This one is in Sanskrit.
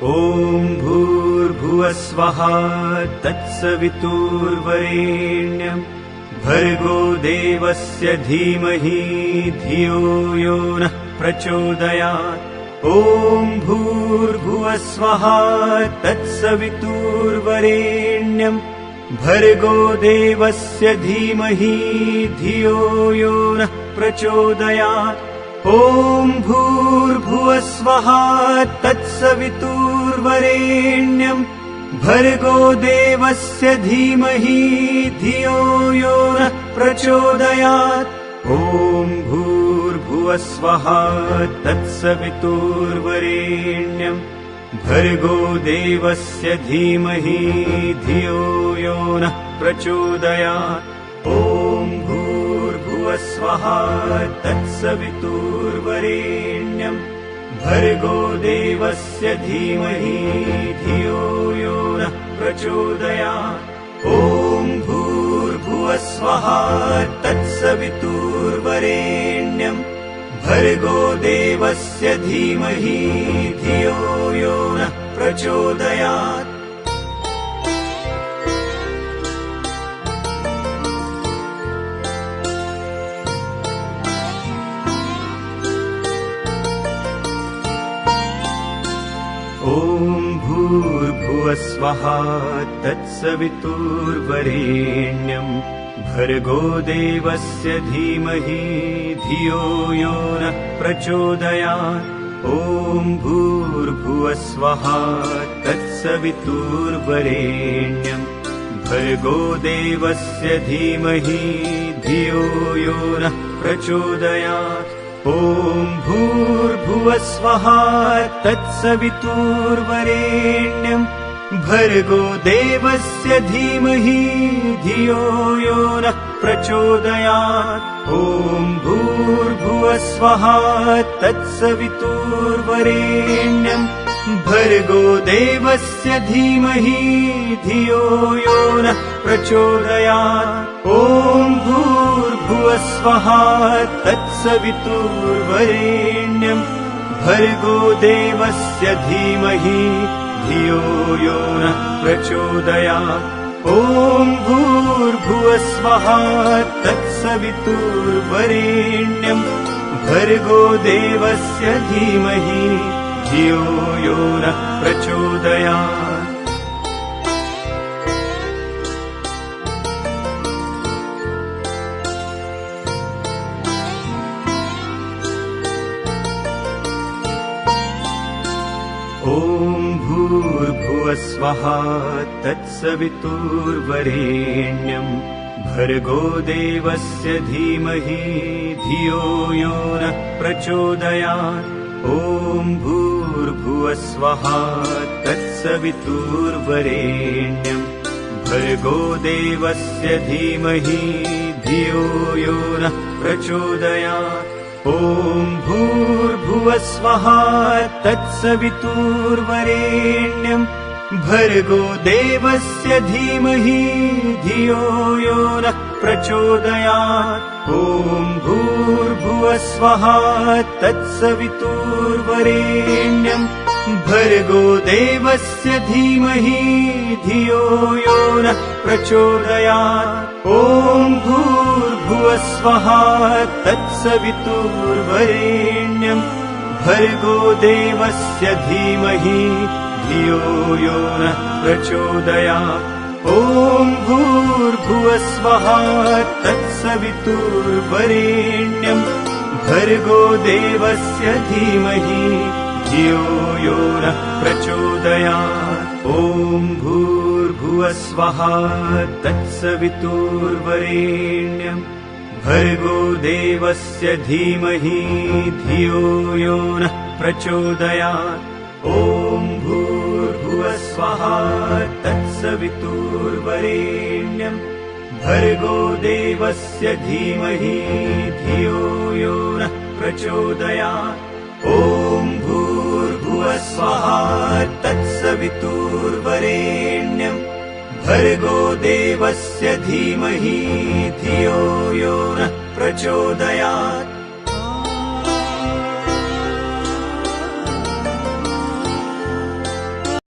ॐ भूर्भुवस्वः तत्सवितुर्वरेण्यं भर्गो देवस्य धीमहि धियो यो नः प्रचोदयात्। ॐ भूर्भुवस्वः तत्सवितुर्वरेण्यं भर्गो देवस्य धीमहि धियो यो नः प्रचोदयात्। ॐ भूर्भुवस्वः तत्सवितुर्वरेण्यं भर्गो देवस्य धीमहि धियो यो नः प्रचोदयात्। ॐ भूर्भुवस्वः तत्सवितुर्वरेण्यं भर्गो देवस्य धीमहि धियो यो नः प्रचोदयात्। ॐ भूर्भुवस्वः तत्सवितुर्वरेण्यं भर्गो देवस्य धीमहि धियो यो नः प्रचोदयात्। ॐ भूर्भुवस्वः तत्सवितुर्वरेण्यं भर्गो देवस्य धीमहि धियो यो नः प्रचोदयात्। ॐ भूर्भुवस्वः तत्सवितुर्वरेण्यं भर्गो देवस्य धीमहि धियो यो नः प्रचोदयात्। ॐ भूर्भुवस्वः तत्सवितुर्वरेण्यं भर्गो देवस्य धीमहि धियो यो नः प्रचोदयात्। ॐ भूर्भुवस्वः तत्सवितुर्वरेण्यं भर्गो देवस्य धीमहि धियो यो नः प्रचोदयात्। ॐ भूर्भुवस्वः तत्सवितुर्वरेण्यं भर्गो देवस्य धीमहि धियो यो नः प्रचोदयात्। ॐ भूर्भुवस्वः तत्सवितुर्वरेण्यं भर्गो देवस्य धीमहि धियो यो नः प्रचोदयात्। ॐ भूर्भुवस्वः तत्सवितुर्वरेण्यं भर्गो देवस्य धीमहि धियो यो नः प्रचोदयात्। ॐ भूर्भुवस्वः तत्सवितुर्वरेण्यं भर्गो देवस्य धीमहि धियो यो नः प्रचोदयात्। ॐ भूर्भुवस्वः तत्सवितुर्वरेण्यं भर्गो देवस्य धीमहि धियो यो नः प्रचोदयात्। ॐ भूर्भुवस्वः तत्सवितुर्वरेण्यं भर्गो देवस्य धीमहि धियो यो नः प्रचोदयात्। ॐ भूर्भुवस्वः तत्सवितुर्वरेण्यं भर्गो देवस्य धीमहि धियो यो नः प्रचोदयात्। ॐ भूर्भुवस्वः तत्सवितुर्वरेण्यं भर्गो देवस्य धीमहि धियो यो नः प्रचोदयात्। ॐ भूर्भुवस्वः तत्सवितुर्वरेण्यं भर्गो देवस्य धीमहि धियो यो नः प्रचोदयात्। ॐ भूर्भुवस्वः तत्सवितुर्वरेण्यं भर्गो देवस्य धीमहि धियो यो नः प्रचोदयात्। ॐ भूर्भुवस्वः तत्सवितुर्वरेण्यं भर्गो देवस्य धीमहि धियो यो नः प्रचोदयात्। ॐ भूर्भुवस्वः तत्सवितुर्वरेण्यं भर्गो देवस्य धीमहि धियो यो नः प्रचोदयात्।